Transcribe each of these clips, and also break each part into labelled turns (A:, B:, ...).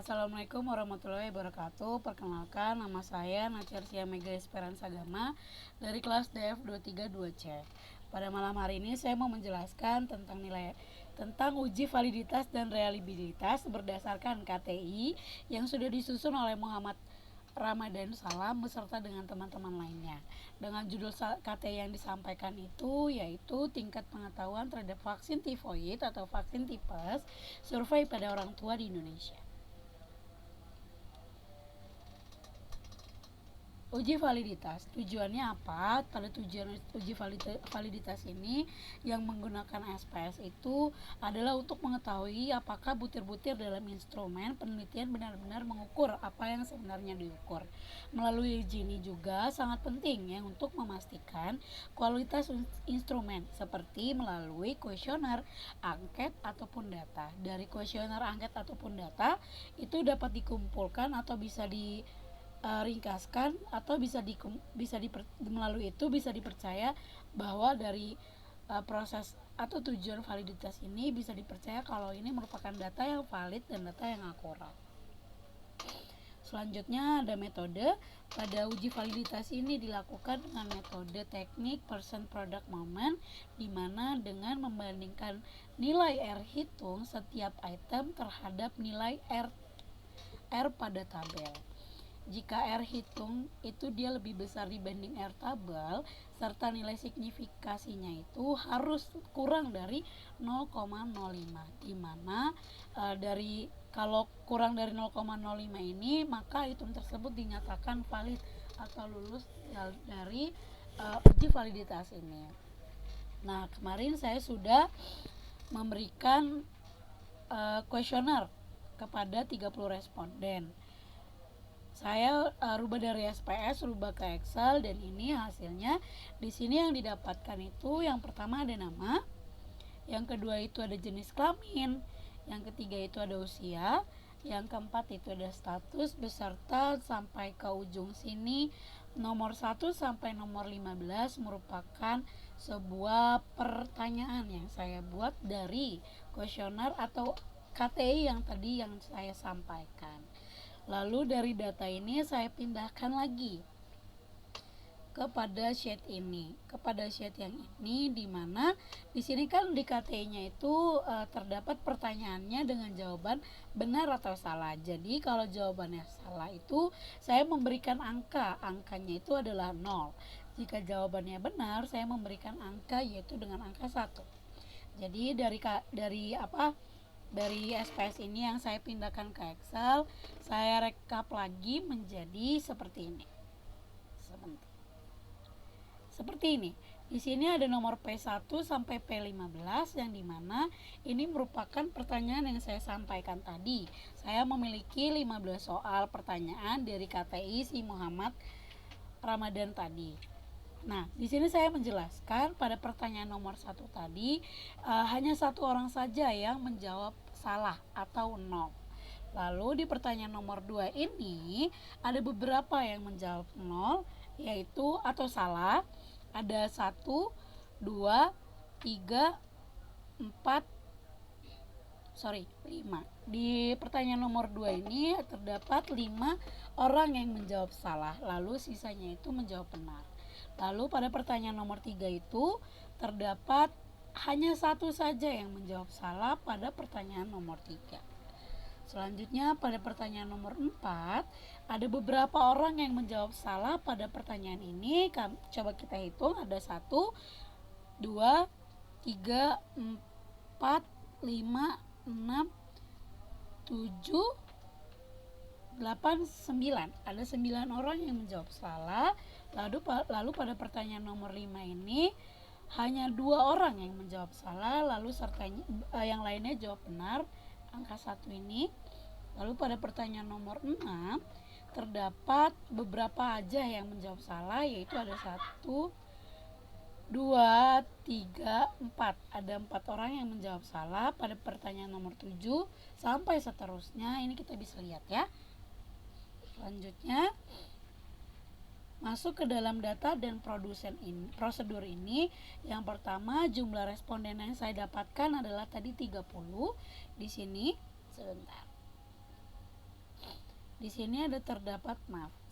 A: Assalamualaikum warahmatullahi wabarakatuh. Perkenalkan, nama saya Nacersia Mega Esperanza Gama dari kelas DF 232C. Pada malam hari ini saya mau menjelaskan tentang uji validitas dan reliabilitas berdasarkan KTI yang sudah disusun oleh Muhammad Ramadan Salam beserta dengan teman-teman lainnya. Dengan judul KTI yang disampaikan itu yaitu tingkat pengetahuan terhadap vaksin tifoid atau vaksin tipes, survei pada orang tua di Indonesia. Uji validitas, tujuannya apa? Pada tujuan uji validitas ini yang menggunakan SPS itu adalah untuk mengetahui apakah butir-butir dalam instrumen penelitian benar-benar mengukur apa yang sebenarnya diukur. Melalui uji ini juga sangat penting ya untuk memastikan kualitas instrumen seperti melalui kuesioner, angket ataupun data. Dari kuesioner, angket ataupun data itu dapat dikumpulkan atau bisa ringkaskan atau melalui itu bisa dipercaya bahwa dari proses atau tujuan validitas ini bisa dipercaya kalau ini merupakan data yang valid dan data yang akurat. Selanjutnya ada metode. Pada uji validitas ini dilakukan dengan metode teknik percent product moment, di mana dengan membandingkan nilai R hitung setiap item terhadap nilai R pada tabel. Jika R hitung itu dia lebih besar dibanding R tabel, serta nilai signifikasinya itu harus kurang dari 0,05, di mana kalau kurang dari 0,05 ini maka item tersebut dinyatakan valid atau lulus dari uji validitas ini. Nah, kemarin saya sudah memberikan kuesioner kepada 30 responden. Saya rubah dari SPS rubah ke Excel, dan ini hasilnya. Di sini yang didapatkan itu yang pertama ada nama, yang kedua itu ada jenis kelamin, yang ketiga itu ada usia, yang keempat itu ada status beserta sampai ke ujung sini nomor 1 sampai nomor 15 merupakan sebuah pertanyaan yang saya buat dari kuesioner atau KTI yang tadi yang saya sampaikan. Lalu dari data ini saya pindahkan lagi kepada sheet yang ini, di mana di sini kan di KTI-nya itu terdapat pertanyaannya dengan jawaban benar atau salah. Jadi kalau jawabannya salah itu saya memberikan angkanya itu adalah 0. Jika jawabannya benar, saya memberikan angka yaitu dengan angka 1. Jadi dari SPS ini yang saya pindahkan ke Excel, saya rekap lagi menjadi seperti ini. Seperti ini. Di sini ada nomor P1 sampai P15 yang dimana ini merupakan pertanyaan yang saya sampaikan tadi. Saya memiliki 15 soal pertanyaan dari KTI si Muhammad Ramadan tadi. Nah, di sini saya menjelaskan pada pertanyaan nomor 1 tadi hanya satu orang saja yang menjawab salah atau 0. Lalu di pertanyaan nomor 2 ini ada beberapa yang menjawab 0 yaitu atau salah. Ada 1, 2, 3, 4, 5. Di pertanyaan nomor 2 ini terdapat 5 orang yang menjawab salah, lalu sisanya itu menjawab benar. Lalu pada pertanyaan nomor 3 itu terdapat hanya satu saja yang menjawab salah pada pertanyaan nomor 3. Selanjutnya pada pertanyaan nomor 4 ada beberapa orang yang menjawab salah pada pertanyaan ini. Coba kita hitung, ada 1, 2, 3, 4, 5, 6, 7, 8, 9. Ada 9 orang yang menjawab salah. Lalu pada pertanyaan nomor 5 ini hanya 2 orang yang menjawab salah, lalu yang lainnya jawab benar, angka 1 ini. Lalu pada pertanyaan nomor 6 terdapat beberapa aja yang menjawab salah, yaitu ada 1, 2, 3, 4. Ada 4 orang yang menjawab salah pada pertanyaan nomor 7 sampai seterusnya. Ini kita bisa lihat ya. Selanjutnya masuk ke dalam data dan prosedur ini. Yang pertama, jumlah responden yang saya dapatkan adalah tadi 30. Di sini sebentar. Di sini ada dapat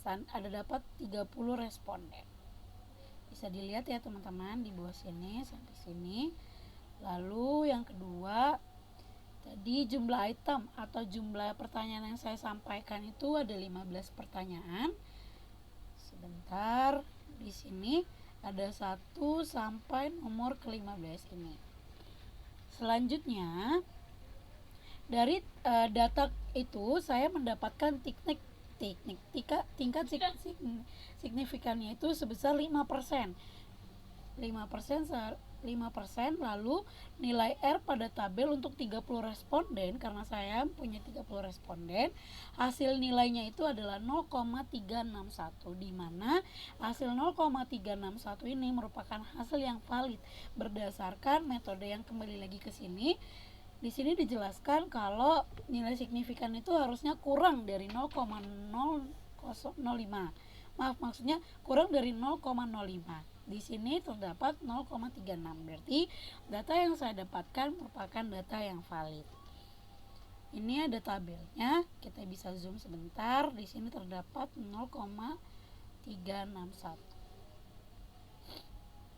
A: 30 responden. Bisa dilihat ya teman-teman di bawah sini sampai sini. Lalu yang kedua, tadi jumlah item atau jumlah pertanyaan yang saya sampaikan itu ada 15 pertanyaan. Sebentar, di sini ada 1 sampai nomor ke-15 ini. Selanjutnya, dari data itu saya mendapatkan tingkat signifikannya itu sebesar 5%. 5%, lalu nilai R pada tabel untuk 30 responden, karena saya punya 30 responden, hasil nilainya itu adalah 0,361, di mana hasil 0,361 ini merupakan hasil yang valid berdasarkan metode yang kembali lagi ke sini. Di sini dijelaskan kalau nilai signifikan itu harusnya kurang dari 0,005. Maksudnya kurang dari 0,05. Di sini terdapat 0,36. Berarti data yang saya dapatkan merupakan data yang valid. Ini ada tabelnya, kita bisa zoom sebentar. Di sini terdapat 0,361.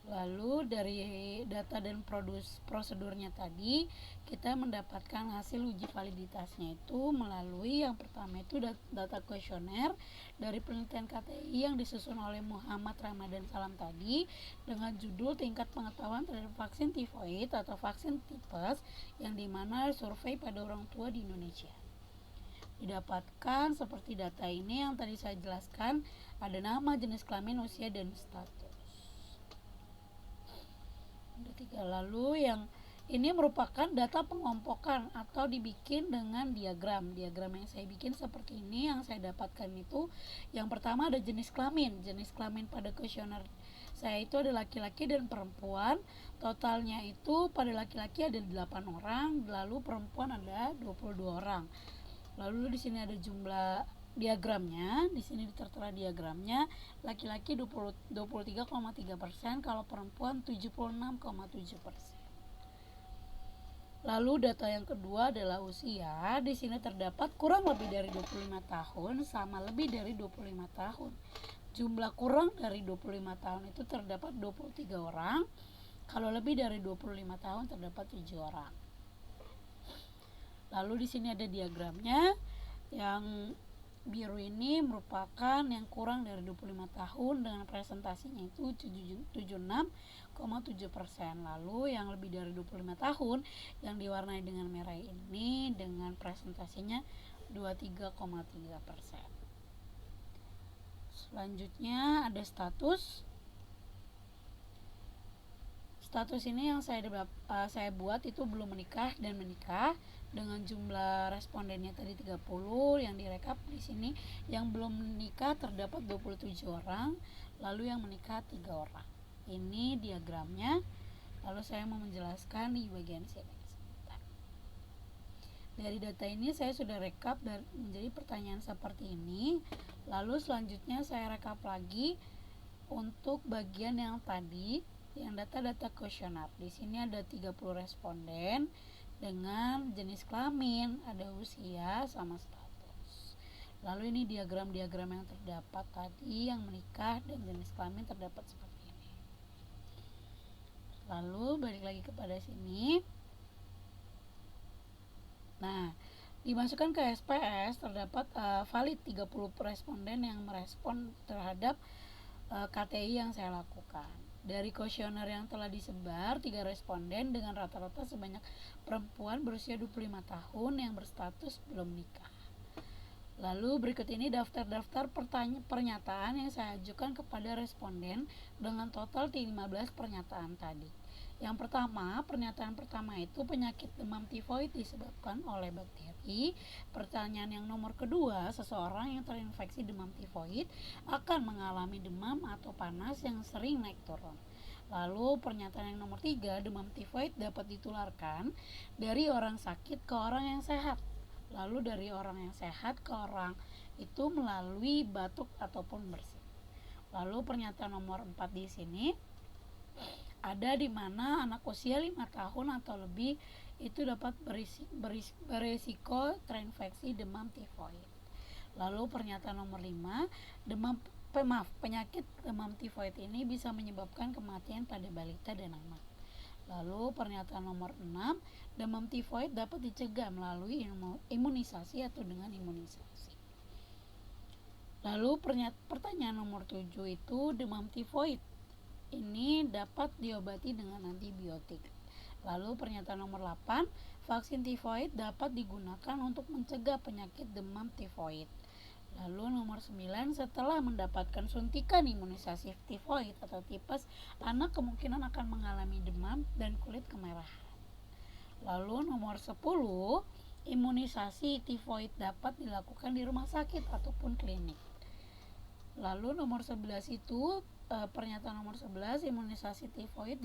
A: Lalu dari data dan prosedurnya tadi, kita mendapatkan hasil uji validitasnya itu melalui yang pertama itu data kuesioner dari penelitian KTI yang disusun oleh Muhammad Ramadan Salam tadi dengan judul tingkat pengetahuan terhadap vaksin tifoid atau vaksin tipes, yang dimana survei pada orang tua di Indonesia. Didapatkan seperti data ini yang tadi saya jelaskan, ada nama, jenis kelamin, usia, dan status. Lalu yang ini merupakan data pengompokan atau dibikin dengan diagram yang saya bikin seperti ini. Yang saya dapatkan itu yang pertama ada jenis kelamin pada kuesioner saya itu ada laki-laki dan perempuan. Totalnya itu pada laki-laki ada 8 orang, lalu perempuan ada 22 orang. Lalu di sini ada jumlah diagramnya, di sini tertera diagramnya, laki-laki 23,3%, kalau perempuan 76,7%. Lalu data yang kedua adalah usia. Di sini terdapat kurang lebih dari 25 tahun sama lebih dari 25 tahun. Jumlah kurang dari 25 tahun itu terdapat 23 orang. Kalau lebih dari 25 tahun terdapat 7 orang. Lalu di sini ada diagramnya. Yang biru ini merupakan yang kurang dari 25 tahun dengan presentasinya itu 76,7%. Lalu yang lebih dari 25 tahun yang diwarnai dengan merah ini dengan presentasinya 23,3%. Selanjutnya ada status. Status ini yang saya buat itu belum menikah dan menikah, dengan jumlah respondennya tadi 30, yang direkap di sini yang belum menikah terdapat 27 orang, lalu yang menikah 3 orang. Ini diagramnya. Lalu saya mau menjelaskan di bagian sini. Dari data ini saya sudah rekap dan menjadi pertanyaan seperti ini. Lalu selanjutnya saya rekap lagi untuk bagian yang tadi, yang data-data kuesioner. Di sini ada 30 responden dengan jenis kelamin, ada usia sama status. Lalu ini diagram-diagram yang terdapat tadi, yang menikah dan jenis kelamin terdapat seperti ini. Lalu balik lagi kepada sini. Nah, dimasukkan ke SPS terdapat valid 30 responden yang merespon terhadap KTI yang saya lakukan. Dari kuesioner yang telah disebar, 3 responden dengan rata-rata sebanyak perempuan berusia 25 tahun yang berstatus belum nikah. Lalu berikut ini daftar-daftar pernyataan yang saya ajukan kepada responden dengan total 15 pernyataan tadi. Yang pertama, pernyataan pertama itu penyakit demam tifoid disebabkan oleh bakteri. Pertanyaan yang nomor kedua, seseorang yang terinfeksi demam tifoid akan mengalami demam atau panas yang sering naik turun. Lalu pernyataan yang nomor 3, demam tifoid dapat ditularkan dari orang sakit ke orang yang sehat. Lalu dari orang yang sehat ke orang itu melalui batuk ataupun bersin. Lalu pernyataan nomor 4 di sini ada di mana anak usia 5 tahun atau lebih itu dapat berisiko terinfeksi demam tifoid. Lalu pernyataan nomor 5, penyakit demam tifoid ini bisa menyebabkan kematian pada balita dan anak. Lalu pernyataan nomor 6, demam tifoid dapat dicegah melalui imunisasi atau dengan imunisasi. Lalu pertanyaan nomor 7 itu, demam tifoid ini dapat diobati dengan antibiotik. Lalu pernyataan nomor 8, vaksin tifoid dapat digunakan untuk mencegah penyakit demam tifoid. Lalu nomor 9, setelah mendapatkan suntikan imunisasi tifoid atau tipes, anak kemungkinan akan mengalami demam dan kulit kemerahan. Lalu nomor 10, imunisasi tifoid dapat dilakukan di rumah sakit ataupun klinik. Lalu nomor 11 itu pernyataan nomor 11, imunisasi tifoid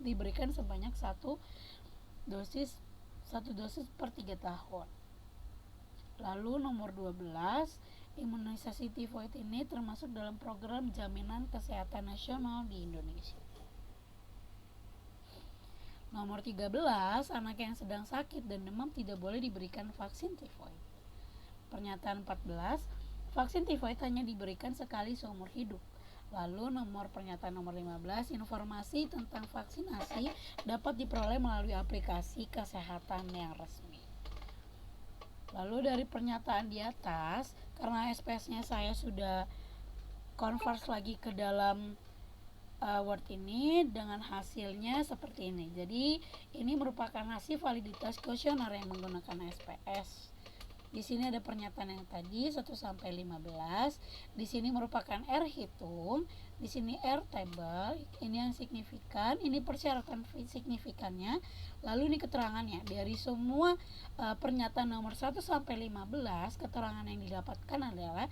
A: diberikan sebanyak satu dosis per 3 tahun. Lalu nomor 12, imunisasi tifoid ini termasuk dalam program jaminan kesehatan nasional di Indonesia. Nomor 13, anak yang sedang sakit dan demam tidak boleh diberikan vaksin tifoid. Pernyataan 14, vaksin tifoid hanya diberikan sekali seumur hidup. Lalu pernyataan nomor 15, informasi tentang vaksinasi dapat diperoleh melalui aplikasi kesehatan yang resmi. Lalu dari pernyataan di atas, karena SPS-nya saya sudah converse lagi ke dalam Word ini dengan hasilnya seperti ini. Jadi ini merupakan hasil validitas kuesioner yang menggunakan SPS. Di sini ada pernyataan yang tadi 1 sampai 15. Di sini merupakan R hitung, di sini R table, ini yang signifikan, ini persyaratan signifikannya. Lalu ini keterangannya. Dari semua pernyataan nomor 1 sampai 15, keterangan yang didapatkan adalah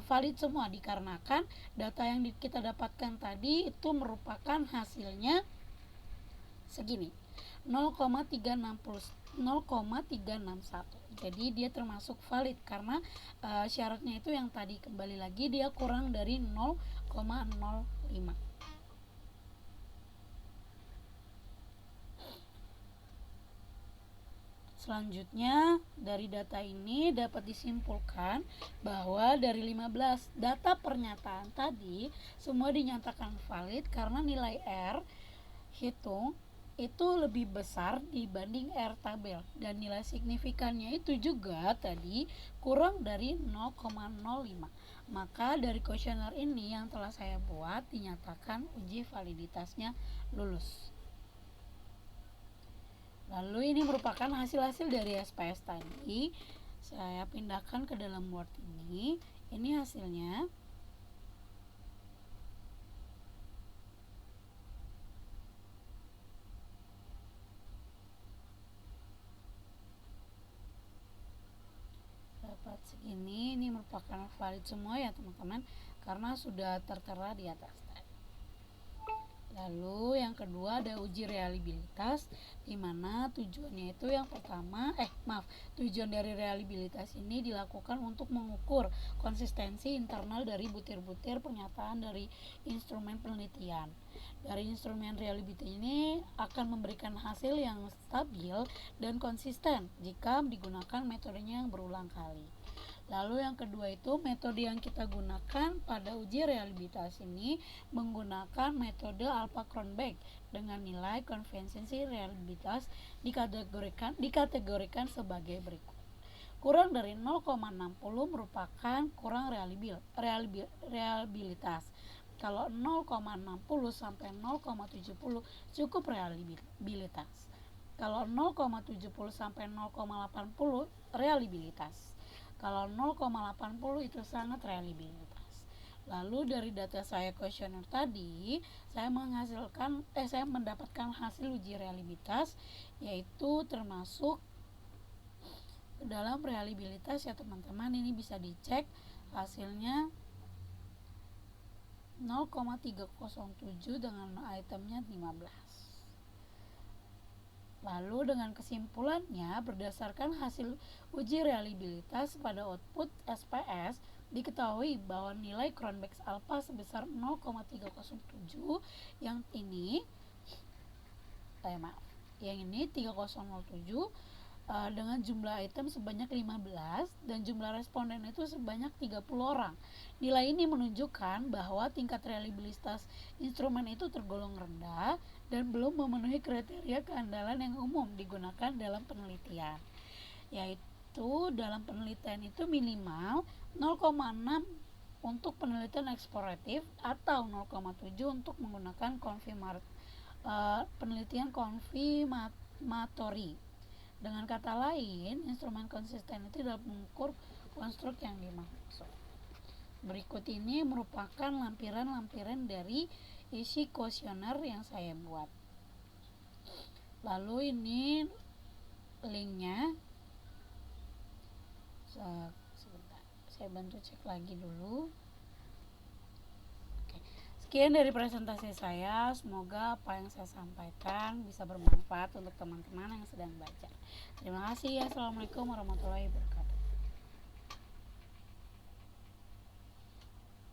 A: valid semua dikarenakan data yang kita dapatkan tadi itu merupakan hasilnya segini. 0,361. Jadi dia termasuk valid karena syaratnya itu yang tadi, kembali lagi dia kurang dari 0,05. Selanjutnya, dari data ini dapat disimpulkan bahwa dari 15 data pernyataan tadi semua dinyatakan valid karena nilai R hitung itu lebih besar dibanding R tabel, dan nilai signifikannya itu juga tadi kurang dari 0,05. Maka dari kuesioner ini yang telah saya buat dinyatakan uji validitasnya lulus. Lalu ini merupakan hasil-hasil dari SPS tadi. Saya pindahkan ke dalam Word ini. Ini hasilnya. Dapat segini, ini merupakan valid semua ya teman-teman, karena sudah tertera di atas. Lalu yang kedua ada uji reliabilitas, di mana tujuannya itu yang pertama, tujuan dari reliabilitas ini dilakukan untuk mengukur konsistensi internal dari butir-butir pernyataan dari instrumen penelitian. Dari instrumen reliability ini akan memberikan hasil yang stabil dan konsisten jika digunakan metodenya yang berulang kali. Lalu yang kedua itu metode yang kita gunakan pada uji reliabilitas ini menggunakan metode Alpha-Kronberg dengan nilai konsistensi reliabilitas dikategorikan sebagai berikut. Kurang dari 0,60 merupakan kurang reliabilitas. Kalau 0,60 sampai 0,70 cukup reliabilitas. Kalau 0,70 sampai 0,80 reliabilitas. Kalau 0,80 itu sangat reliabilitas. Lalu dari data saya kuesioner tadi, saya mendapatkan hasil uji reliabilitas, yaitu termasuk dalam reliabilitas ya teman-teman. Ini bisa dicek hasilnya 0,307 dengan itemnya 15. Lalu dengan kesimpulannya, berdasarkan hasil uji reliabilitas pada output SPS, diketahui bahwa nilai Kronberg alpha sebesar 0,307 yang ini 3007 dengan jumlah item sebanyak 15 dan jumlah responden itu sebanyak 30 orang. Nilai ini menunjukkan bahwa tingkat reliabilitas instrumen itu tergolong rendah dan belum memenuhi kriteria keandalan yang umum digunakan dalam penelitian, yaitu dalam penelitian itu minimal 0,6 untuk penelitian eksploratif atau 0,7 untuk menggunakan penelitian konfirmatori. Dengan kata lain, instrumen konsisten itu dapat mengukur konstruk yang dimaksud. Berikut ini merupakan lampiran-lampiran dari isi kuesioner yang saya buat. Lalu ini linknya. Sebentar, saya bantu cek lagi dulu. Sekian dari presentasi saya, semoga apa yang saya sampaikan bisa bermanfaat untuk teman-teman yang sedang baca. Terima kasih. Assalamualaikum warahmatullahi wabarakatuh.